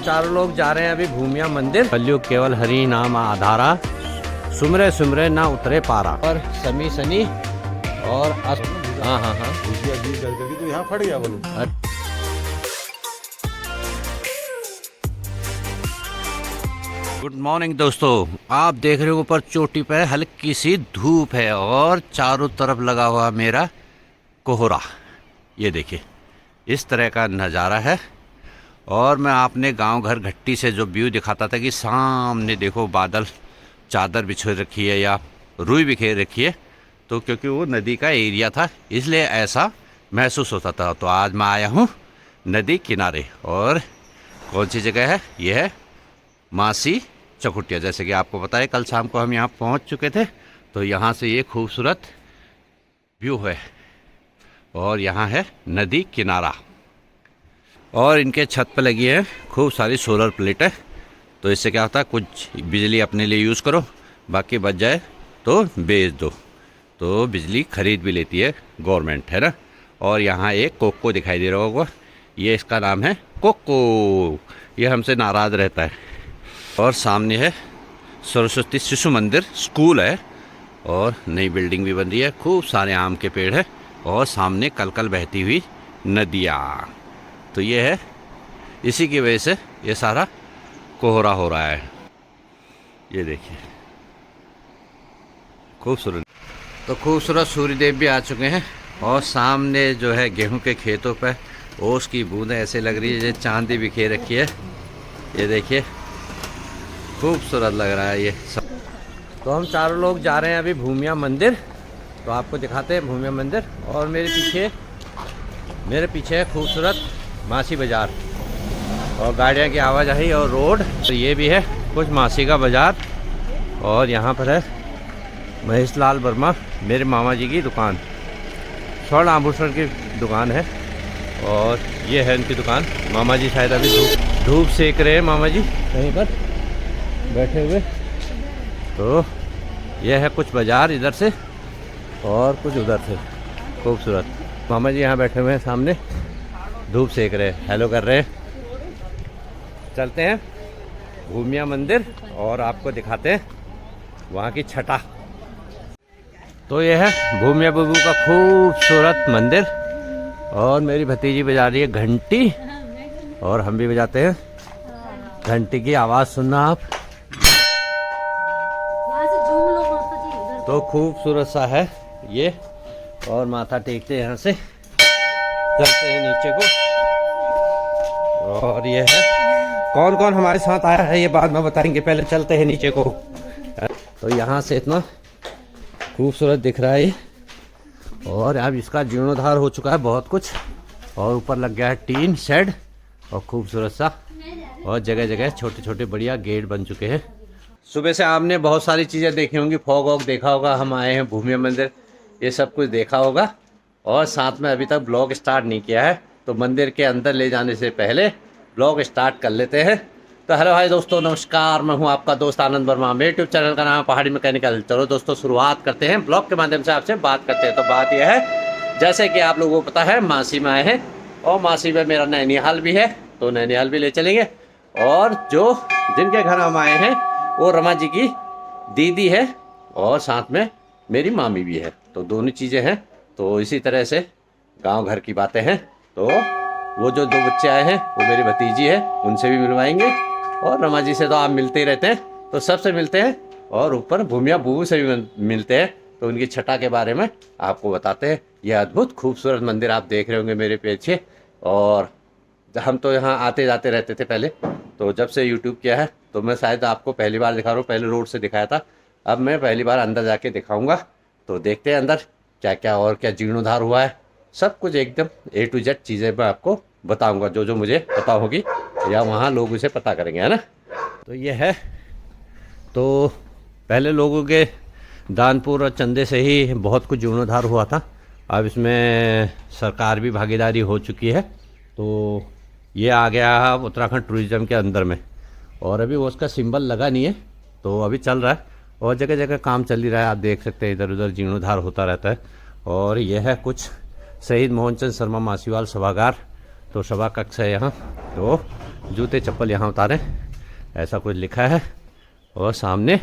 चारों लोग जा रहे हैं अभी भूमिया मंदिर। कलयुग केवल हरि नाम आधारा, सुमरे सुमरे ना उतरे पारा। और समी सनी और हाँ तो यहाँ फट गया बोलो। गुड मॉर्निंग दोस्तों, आप देख रहे हो ऊपर चोटी पे हल्की सी धूप है और चारों तरफ लगा हुआ मेरा कोहरा। ये देखिए इस तरह का नज़ारा है। और मैं आपने गांव घर घट्टी से जो व्यू दिखाता था कि सामने देखो बादल चादर बिछो रखी है या रुई बिखेर रखी है, तो क्योंकि वो नदी का एरिया था इसलिए ऐसा महसूस होता था। तो आज मैं आया हूँ नदी किनारे। और कौन सी जगह है? ये है मासी चकुटिया। जैसे कि आपको पता है कल शाम को हम यहाँ पहुँच चुके थे। तो यहाँ से ये खूबसूरत व्यू है और यहाँ है नदी किनारा। और इनके छत पर लगी है खूब सारी सोलर प्लेट है। तो इससे क्या होता है, कुछ बिजली अपने लिए यूज़ करो, बाकी बच जाए तो बेच दो। तो बिजली खरीद भी लेती है गवर्नमेंट, है ना। और यहाँ एक कोको दिखाई दे रहा होगा, ये इसका नाम है कोको। ये हमसे नाराज़ रहता है। और सामने है सरस्वती शिशु मंदिर स्कूल है और नई बिल्डिंग भी बन रही है। खूब सारे आम के पेड़ है और सामने कलकल बहती हुई नदियाँ। तो ये है, इसी की वजह से ये सारा कोहरा हो रहा है। ये देखिए खूबसूरत। तो खूबसूरत सूर्यदेव भी आ चुके हैं और सामने जो है गेहूं के खेतों पर ओस की बूंदें ऐसे लग रही है जैसे चांदी बिखेर रखी है। ये देखिए खूबसूरत लग रहा है ये सब। तो हम चारों लोग जा रहे हैं अभी भूमिया मंदिर। तो आपको दिखाते हैं भूमिया मंदिर। और मेरे पीछे है खूबसूरत मासी बाज़ार और गाड़ियाँ की आवाजाही और रोड। तो ये भी है कुछ मासी का बाज़ार। और यहाँ पर है महेश लाल वर्मा, मेरे मामा जी की दुकान, स्वर्ण आभूषण की दुकान है। और ये है इनकी दुकान। मामा जी शायद अभी धूप सेक रहे हैं, मामा जी कहीं पर बैठे हुए। तो यह है कुछ बाज़ार इधर से और कुछ उधर से। खूबसूरत मामा जी यहाँ बैठे हुए हैं सामने, धूप सेक रहे हैं, हेलो कर रहे हैं। चलते हैं भूमिया मंदिर और आपको दिखाते हैं वहाँ की छटा। तो ये है भूमिया बाबू का खूबसूरत मंदिर। और मेरी भतीजी बजा रही है घंटी और हम भी बजाते हैं। घंटी की आवाज़ सुनना आप। तो खूबसूरत सा है ये। और माथा टेकते यहाँ से चलते हैं नीचे को। और ये है, कौन कौन हमारे साथ आया है ये बाद में बताएंगे, पहले चलते हैं नीचे को। तो यहाँ से इतना खूबसूरत दिख रहा है ये। और अब इसका जीर्णोद्धार हो चुका है बहुत कुछ। और ऊपर लग गया है टीन शेड और खूबसूरत सा। और जगह जगह छोटे छोटे बढ़िया गेट बन चुके हैं। सुबह से आपने बहुत सारी चीज़ें देखी होंगी, फॉग वॉग देखा होगा, हम आए हैं भूमिया मंदिर, ये सब कुछ देखा होगा। और साथ में अभी तक ब्लॉग स्टार्ट नहीं किया है, तो मंदिर के अंदर ले जाने से पहले ब्लॉग स्टार्ट कर लेते हैं। तो हेलो भाई दोस्तों, नमस्कार, मैं हूं आपका दोस्त आनंद वर्मा। मेरे यूट्यूब चैनल का नाम है पहाड़ी मैकेनिकल। चलो दोस्तों शुरुआत करते हैं, ब्लॉग के माध्यम से आपसे बात करते हैं। तो बात यह है, जैसे कि आप लोगों को पता है मासी में आए हैं और मासी में मेरा नैनीहाल भी है, तो नैनीहाल भी ले चलेंगे। और जो जिनके घर हम आए हैं वो रमा जी की दीदी है और साथ में मेरी मामी भी है। तो दोनों चीज़ें हैं। तो इसी तरह से गांव घर की बातें हैं। तो वो जो दो बच्चे आए हैं वो मेरी भतीजी है, उनसे भी मिलवाएंगे। और रमा जी से तो आप मिलते ही रहते हैं, तो सबसे मिलते हैं। और ऊपर भूमिया बूबू से भी मिलते हैं, तो उनकी छटा के बारे में आपको बताते हैं। यह अद्भुत खूबसूरत मंदिर आप देख रहे होंगे मेरे पीछे। और हम तो यहाँ आते जाते रहते थे पहले, तो जब से यूट्यूब किया है तो मैं शायद आपको पहली बार दिखा रहा हूँ। पहले रोड से दिखाया था, अब मैं पहली बार अंदर जाके दिखाऊंगा। तो देखते हैं अंदर क्या क्या और क्या जीर्णोद्धार हुआ है, सब कुछ एकदम A to Z चीज़ें मैं आपको बताऊंगा, जो जो मुझे पता होगी या वहाँ लोग उसे पता करेंगे, है ना। तो ये है, तो पहले लोगों के दानपुर और चंदे से ही बहुत कुछ जीर्णोद्धार हुआ था। अब इसमें सरकार भी भागीदारी हो चुकी है। तो ये आ गया उत्तराखंड टूरिज्म के अंदर में। और अभी वो उसका सिंबल लगा नहीं है, तो अभी चल रहा है और जगह जगह काम चल ही रहा है। आप देख सकते हैं इधर उधर जीर्णोद्धार होता रहता है। और यह है कुछ शहीद मोहनचंद शर्मा मासीवाल सभागार, तो सभा कक्ष है यहाँ। तो जूते चप्पल यहाँ उतारें, ऐसा कुछ लिखा है। और सामने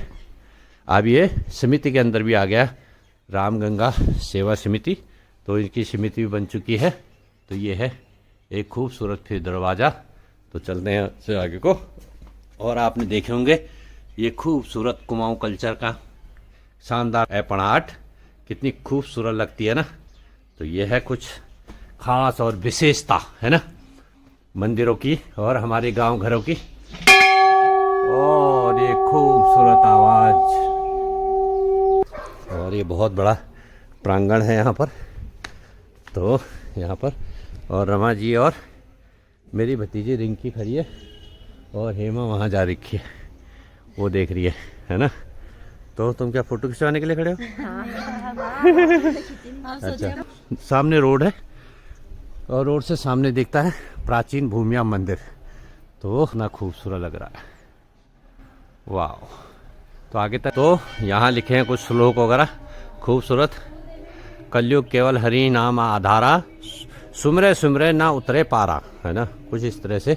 अब ये समिति के अंदर भी आ गया, रामगंगा सेवा समिति, तो इनकी समिति भी बन चुकी है। तो ये है एक खूबसूरत फिर दरवाज़ा। तो चलते हैं से आगे को। और आपने देखे होंगे ये खूबसूरत कुमाऊं कल्चर का शानदार ऐपणाट, कितनी खूबसूरत लगती है ना। तो ये है कुछ खास और विशेषता है ना मंदिरों की और हमारे गांव घरों की। और ये खूबसूरत आवाज़, और ये बहुत बड़ा प्रांगण है यहाँ पर। तो यहाँ पर और रमा जी और मेरी भतीजी रिंकी खड़ी है और हेमा वहाँ जा रखी है, वो देख रही है ना। तो तुम क्या फोटो खिंचवाने के लिए खड़े हो? अच्छा, सामने रोड है और रोड से सामने दिखता है प्राचीन भूमिया मंदिर। तो इतना खूबसूरत लग रहा है, वाह। तो आगे तक तो यहाँ लिखे हैं कुछ श्लोक वगैरह खूबसूरत। कलयुग केवल हरि नाम आधारा, सुमरे सुमरे ना उतरे पारा, है ना, कुछ इस तरह से,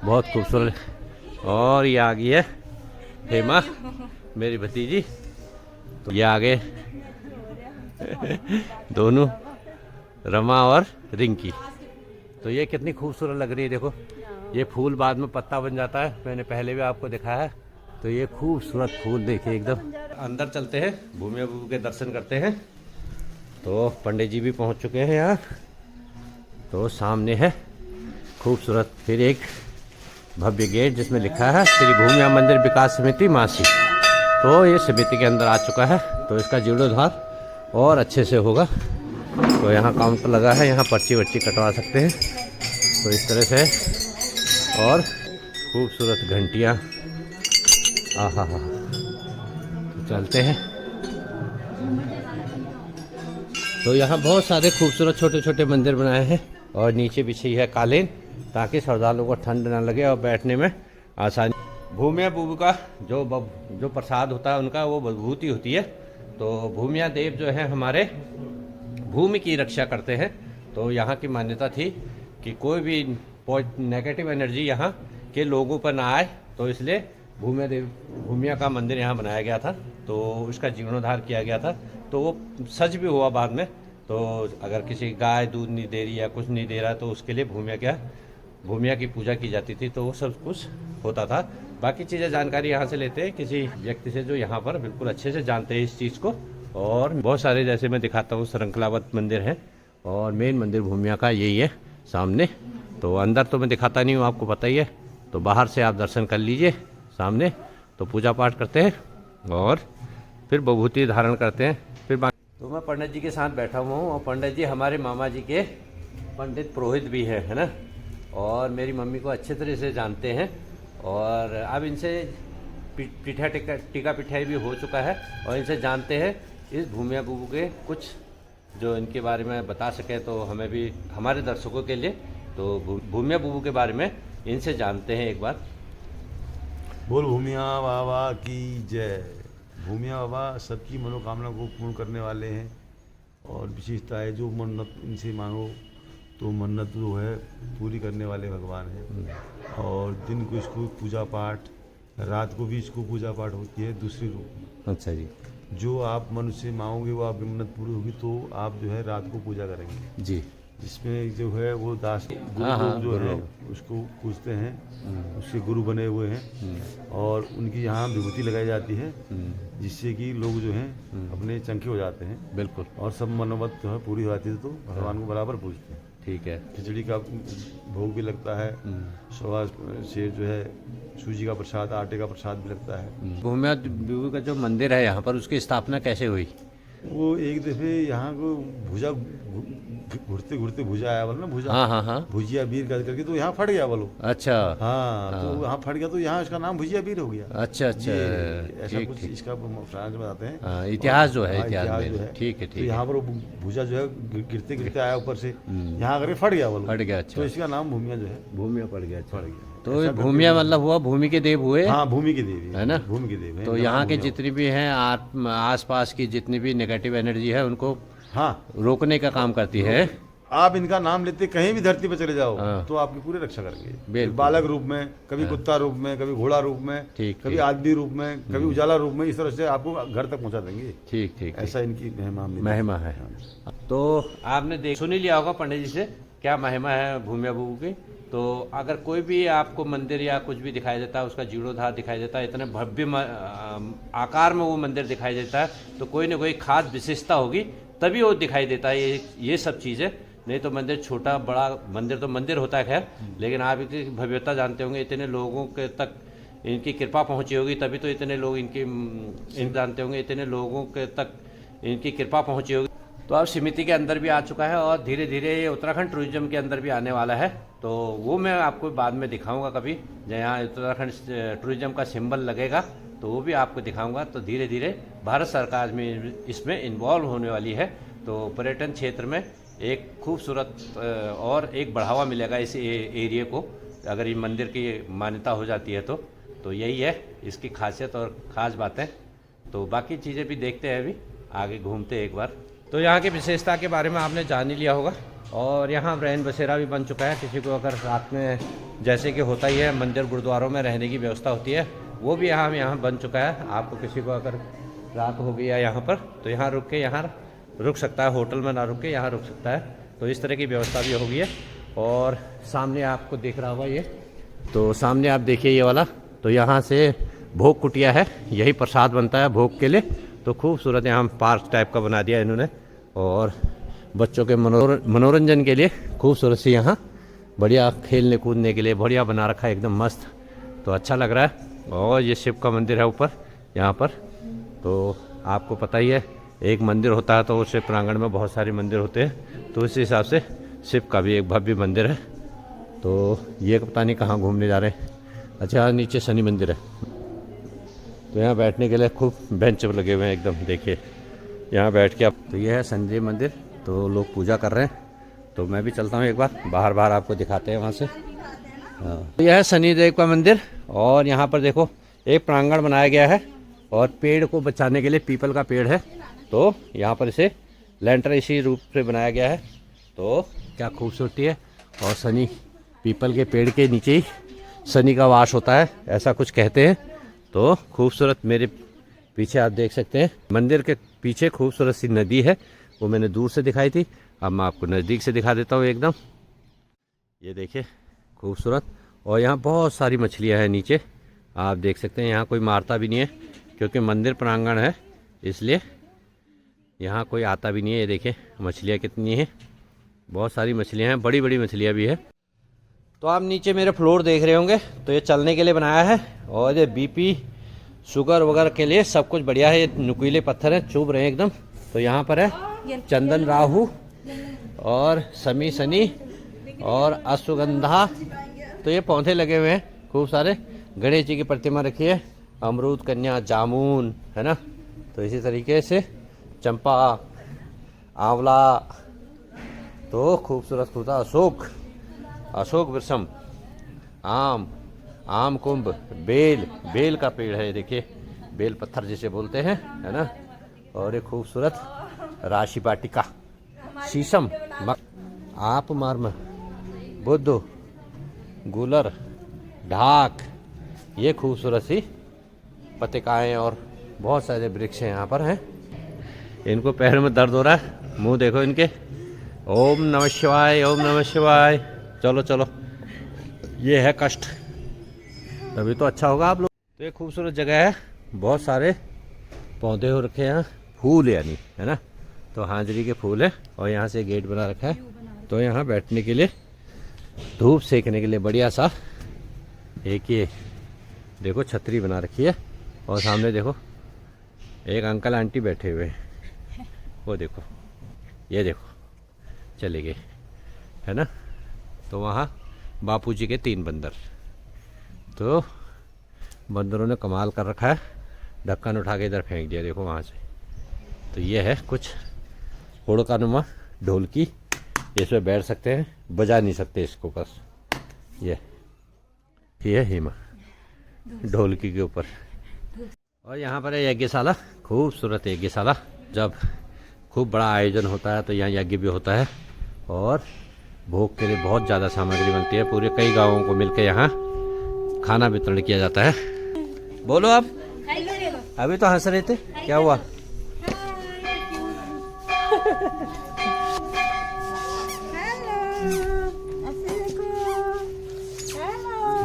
बहुत खूबसूरत। और ये आ गई है हेमा मेरी भतीजी, तो ये आगे दोनों रमा और रिंकी। तो ये कितनी खूबसूरत लग रही है, देखो ये फूल बाद में पत्ता बन जाता है, मैंने पहले भी आपको दिखाया है। तो ये खूबसूरत फूल देखिए एकदम। अंदर चलते हैं, भूमिया बाबू के दर्शन करते हैं। तो पंडित जी भी पहुंच चुके हैं यहाँ। तो सामने है खूबसूरत फिर एक भव्य गेट जिसमें लिखा है श्री भूमिया मंदिर विकास समिति मासी। तो ये समिति के अंदर आ चुका है, तो इसका जीर्णोद्धार और अच्छे से होगा। तो यहाँ काउंटर लगा है, यहाँ पर्ची वर्ची कटवा सकते हैं। तो इस तरह से, और खूबसूरत घंटियाँ, आहा हा। तो चलते हैं। तो यहाँ बहुत सारे खूबसूरत छोटे छोटे मंदिर बनाए हैं और नीचे बिछी है कालीन, ताकि श्रद्धालुओं को ठंड ना लगे और बैठने में आसानी। भूमिया बाबू का जो प्रसाद होता है उनका, वो विभूति होती है। तो भूमिया देव जो है हमारे भूमि की रक्षा करते हैं। तो यहाँ की मान्यता थी कि कोई भी नेगेटिव एनर्जी यहाँ के लोगों पर ना आए, तो इसलिए भूमिया का मंदिर यहाँ बनाया गया था। तो उसका जीर्णोद्धार किया गया था। तो वो सच भी हुआ बाद में। तो अगर किसी गाय दूध नहीं दे रही या कुछ नहीं दे रहा, तो उसके लिए भूमिया की पूजा की जाती थी। तो वो सब कुछ होता था। बाकी चीज़ें जानकारी यहाँ से लेते हैं किसी व्यक्ति से जो यहाँ पर बिल्कुल अच्छे से जानते हैं इस चीज़ को। और बहुत सारे, जैसे मैं दिखाता हूँ, श्रृंखलावत मंदिर है और मेन मंदिर भूमिया का यही है सामने। तो अंदर तो मैं दिखाता नहीं हूँ, आपको पता ही है। तो बाहर से आप दर्शन कर लीजिए सामने। तो पूजा पाठ करते हैं और फिर विभूति धारण करते हैं। फिर तो मैं पंडित जी के साथ बैठा हुआ हूँ और पंडित जी हमारे मामा जी के पंडित पुरोहित भी है ना। और मेरी मम्मी को अच्छे तरह से जानते हैं और अब इनसे टीका पिठाई भी हो चुका है और इनसे जानते हैं इस भूमिया बाबू के कुछ जो इनके बारे में बता सके, तो हमें भी, हमारे दर्शकों के लिए। तो भूमिया बाबू के बारे में इनसे जानते हैं एक बार। बोल भूमिया बाबा की जय। भूमिया बाबा सबकी मनोकामना को पूर्ण करने वाले हैं और विशेषता है जो मन्नत इनसे मांगो तो मन्नत जो है पूरी करने वाले भगवान हैं। और दिन को इसको पूजा पाठ, रात को भी इसको पूजा पाठ होती है दूसरे रूप में। अच्छा जी। जो आप मनुष्य से मांगोगे वो आपकी मन्नत पूरी होगी, तो आप जो है रात को पूजा करेंगे जी। जिसमें जो है वो दास गुरु लोग जो है उसको पूजते हैं, उसके गुरु बने हुए हैं और उनकी यहाँ विभूति लगाई जाती है जिससे कि लोग जो हैं अपने चंके हो जाते हैं। बिल्कुल। और सब मनोबत जो है पूरी हो जाती है, तो भगवान को बराबर पूजते हैं। ठीक है। खिचड़ी का भोग भी लगता है, सवा से जो है सूजी का प्रसाद, आटे का प्रसाद भी लगता है। भूमिया बाबू का जो मंदिर है यहाँ पर, उसकी स्थापना कैसे हुई? वो एक दफे यहाँ को भुजा घुरते घुरते भुजा आया बोलो ना, भुजा, हाँ भुजिया बीर करके, तो यहाँ फट गया बोलो। अच्छा। हाँ, तो यहाँ फट गया, तो यहाँ इसका नाम भुजिया बीर हो गया। अच्छा अच्छा, ऐसा कुछ इसका फ्रांस में आते हैं इतिहास जो है, इतिहास इतिहास जो में। है। ठीक है, तो ठीक है। यहाँ पर वो भुजा जो है गिरते गिरते आया ऊपर से, यहाँ करके फट गया बोलो। फट गया। अच्छा, तो इसका नाम भूमिया जो है भूमिया पड़ गया। फट गया। तो ये भूमिया मतलब हुआ भूमि के देव हुए। हाँ, भूमि की देवी है ना, भूमि की देवी है। तो यहाँ के जितनी भी हैं आस पास की जितनी भी नेगेटिव एनर्जी है उनको हाँ रोकने का काम करती है। आप इनका नाम लेते कहीं भी धरती पर चले जाओ हाँ। तो आपकी पूरी रक्षा करेंगे। बिल्कुल। बालक रूप में, कभी कुत्ता रूप में, कभी घोड़ा रूप में, ठीक, कभी ठीक। आदमी रूप में, कभी उजाला रूप में, इस तरह से आपको घर तक पहुंचा देंगे। ठीक ठीक ऐसा इनकी महिमा है। तो आपने देख सुन ही लिया होगा पंडित जी से क्या महिमा है भूमिया बहू की। तो अगर कोई भी आपको मंदिर या कुछ भी दिखाई देता है, उसका जीर्णोद्धार दिखाई देता है, इतने भव्य आकार में वो मंदिर दिखाई देता है, तो कोई ना कोई खास विशेषता होगी तभी वो दिखाई देता है ये सब चीज़ें। नहीं तो मंदिर छोटा बड़ा मंदिर तो मंदिर होता है खैर, लेकिन आप इसकी भव्यता जानते होंगे, इतने लोगों के तक इनकी कृपा पहुंची होगी तभी तो इतने लोग इन जानते होंगे, इतने लोगों के तक इनकी कृपा पहुंची होगी। तो अब समिति के अंदर भी आ चुका है और धीरे धीरे ये उत्तराखंड टूरिज्म के अंदर भी आने वाला है। तो वो मैं आपको बाद में दिखाऊंगा कभी, जहाँ उत्तराखंड टूरिज्म का सिंबल लगेगा तो वो भी आपको दिखाऊंगा। तो धीरे धीरे भारत सरकार में इसमें इन्वॉल्व होने वाली है। तो पर्यटन क्षेत्र में एक खूबसूरत और एक बढ़ावा मिलेगा इस एरिया को, अगर ये मंदिर की मान्यता हो जाती है तो यही है इसकी खासियत और ख़ास बातें। तो बाकी चीज़ें भी देखते हैं, अभी आगे घूमते एक बार। तो यहाँ की विशेषता के बारे में आपने जान ही लिया होगा। और यहाँ रैन बसेरा भी बन चुका है, किसी को अगर रात में जैसे कि होता ही है मंदिर गुरुद्वारों में रहने की व्यवस्था होती है, वो भी यहाँ बन चुका है। आपको किसी को अगर रात हो गई है यहाँ पर तो यहाँ रुक के यहाँ रुक सकता है, होटल में ना रुक के यहाँ रुक सकता है। तो इस तरह की व्यवस्था भी हो गई है। और सामने आपको दिख रहा होगा ये, तो सामने आप देखिए ये वाला, तो यहाँ से भोग कुटिया है, यही प्रसाद बनता है भोग के लिए। तो खूबसूरत यहाँ पार्क टाइप का बना दिया इन्होंने, और बच्चों के मनोरंजन के लिए खूबसूरत सी यहाँ बढ़िया खेलने कूदने के लिए बढ़िया बना रखा है, एकदम मस्त। तो अच्छा लग रहा है। और ये शिव का मंदिर है ऊपर यहाँ पर। तो आपको पता ही है एक मंदिर होता है तो उस प्रांगण में बहुत सारे मंदिर होते हैं, तो उस हिसाब से शिव का भी एक भव्य मंदिर है। तो ये पता नहीं कहाँ घूमने जा रहे हैं। अच्छा नीचे शनि मंदिर है, तो यहाँ बैठने के लिए खूब बेंच लगे हुए हैं एकदम, देखिए यहाँ बैठ के आप। तो ये है संजय मंदिर, तो लोग पूजा कर रहे हैं। तो मैं भी चलता हूँ एक बार, बाहर आपको दिखाते हैं वहाँ से। हाँ, तो यह है शनिदेव का मंदिर। और यहाँ पर देखो एक प्रांगण बनाया गया है, और पेड़ को बचाने के लिए पीपल का पेड़ है, तो यहाँ पर इसे लेंटर इसी रूप से बनाया गया है। तो क्या खूबसूरती है। और शनि पीपल के पेड़ के नीचे ही शनि का वास होता है, ऐसा कुछ कहते हैं। तो खूबसूरत मेरे पीछे आप देख सकते हैं, मंदिर के पीछे खूबसूरत सी नदी है, वो मैंने दूर से दिखाई थी, अब मैं आपको नज़दीक से दिखा देता हूँ एकदम। ये देखिए खूबसूरत। और यहाँ बहुत सारी मछलियाँ हैं नीचे, आप देख सकते हैं। यहाँ कोई मारता भी नहीं है क्योंकि मंदिर प्रांगण है, इसलिए यहाँ कोई आता भी नहीं है। ये देखिए मछलियाँ कितनी हैं, बहुत सारी मछलियाँ हैं, बड़ी बड़ी मछलियाँ भी है। तो आप नीचे मेरे फ्लोर देख रहे होंगे, तो ये चलने के लिए बनाया है। और ये बीपी शुगर वगैरह के लिए सब कुछ बढ़िया है। ये नुकीले पत्थर हैं, चुभ रहे हैं एकदम। तो यहाँ पर है चंदन राहु और समी शनि और अश्वगंधा, तो ये पौधे लगे हुए हैं खूब सारे। गणेश जी की प्रतिमा रखी है, अमरूद कन्या जामुन है ना। तो इसी तरीके से चंपा आंवला, तो खूबसूरत खूबसूरत अशोक वृषम, आम कुंभ, बेल का पेड़ है, देखिए बेल पत्थर जिसे बोलते हैं है ना। और एक खूबसूरत राशि वाटिका, शीशम, आप मार्म, बुद्ध, गुलर, ढाक, ये खूबसूरत सी पत्रिकाएँ और बहुत सारे वृक्ष यहाँ पर हैं। इनको पैर में दर्द हो रहा है, मुंह देखो इनके। ओम नमः शिवाय, ओम नमः शिवाय। चलो चलो, ये है कष्ट, तभी तो अच्छा होगा आप लोग। तो ये खूबसूरत जगह है, बहुत सारे पौधे हो रखे हैं, फूल यानी है ना। तो हाजिरी के फूल है, और यहाँ से गेट बना रखा है। तो यहाँ बैठने के लिए, धूप सेकने के लिए बढ़िया सा एक ये देखो छतरी बना रखी है। और सामने देखो एक अंकल आंटी बैठे हुए हैं, वो देखो, ये देखो चले गए है ना। तो वहाँ बापूजी के 3 बंदर, तो बंदरों ने कमाल कर रखा है, ढक्कन उठा के इधर फेंक दिया देखो वहाँ से। तो ये है कुछ हुड़का नुमा ढोलकी, इसमें बैठ सकते हैं, बजा नहीं सकते इसको, बस ये हिमा ढोलकी के ऊपर। और यहाँ पर है यज्ञशाला, खूबसूरत यज्ञशाला। जब खूब बड़ा आयोजन होता है तो यहाँ यज्ञ भी होता है, और भोग के लिए बहुत ज़्यादा सामग्री बनती है। पूरे कई गांवों को मिलकर यहाँ खाना वितरण किया जाता है। बोलो आप, अभी तो हंस रहे थे, क्या हुआ?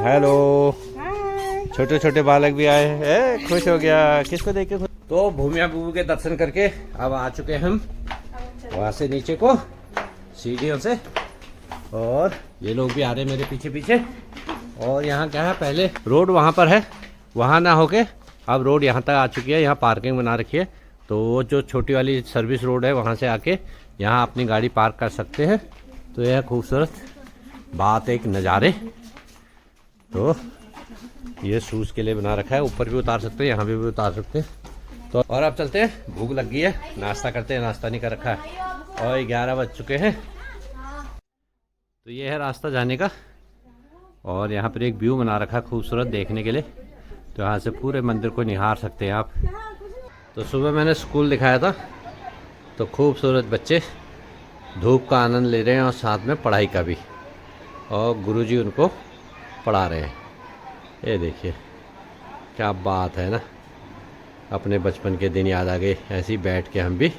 हेलो, छोटे छोटे बालक भी आए हैं, खुश हो गया किसको देख के? तो भूमिया बुबू के दर्शन करके अब आ चुके हम वहां से नीचे को सीढ़ियों से, और ये लोग भी आ रहे हैं मेरे पीछे पीछे। और यहाँ क्या है, पहले रोड वहाँ पर है, वहाँ ना होके अब रोड यहाँ तक आ चुकी है। यहाँ पार्किंग बना रखी है, तो वो जो छोटी वाली सर्विस रोड है वहाँ से आके यहाँ अपनी गाड़ी पार्क कर सकते हैं। तो यह खूबसूरत बात, एक नज़ारे। तो ये शूज़ के लिए बना रखा है, ऊपर भी उतार सकते हैं, यहाँ भी उतार सकते हैं। तो और अब चलते हैं, भूख लग गई है, नाश्ता करते हैं। नाश्ता नहीं कर रखा है और 11 बज चुके हैं। तो ये है रास्ता जाने का, और यहाँ पर एक व्यू बना रखा है खूबसूरत देखने के लिए। तो यहाँ से पूरे मंदिर को निहार सकते हैं आप। तो सुबह मैंने स्कूल दिखाया था, तो खूबसूरत बच्चे धूप का आनंद ले रहे हैं और साथ में पढ़ाई का भी, और गुरुजी उनको पढ़ा रहे हैं। ये देखिए क्या बात है ना, अपने बचपन के दिन याद आ गए। ऐसे ही बैठ के हम भी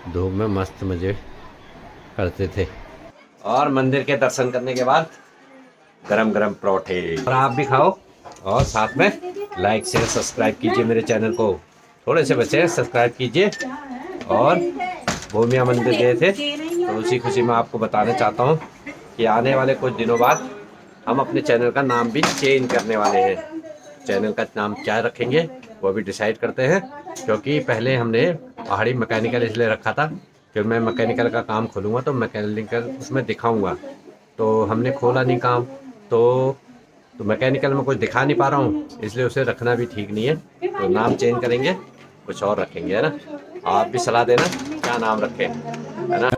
धूप में मस्त मज़े करते थे। और मंदिर के दर्शन करने के बाद गरम गरम परोठे, और आप भी खाओ, और साथ में लाइक शेयर सब्सक्राइब कीजिए मेरे चैनल को। थोड़े से बच्चे सब्सक्राइब कीजिए। और भूमिया मंदिर गए थे, तो उसी खुशी में आपको बताना चाहता हूँ कि आने वाले कुछ दिनों बाद हम अपने चैनल का नाम भी चेंज करने वाले हैं। चैनल का नाम क्या रखेंगे वो भी डिसाइड करते हैं, क्योंकि पहले हमने पहाड़ी मैकेनिकल इसलिए रखा था कि मैं मैकेनिकल का काम खोलूँगा तो मैकेनिकल उसमें दिखाऊँगा। तो हमने खोला नहीं काम, तो मैकेनिकल में कुछ दिखा नहीं पा रहा हूँ, इसलिए उसे रखना भी ठीक नहीं है। तो नाम चेंज करेंगे, कुछ और रखेंगे, है ना। आप भी सलाह देना क्या नाम रखें, है ना।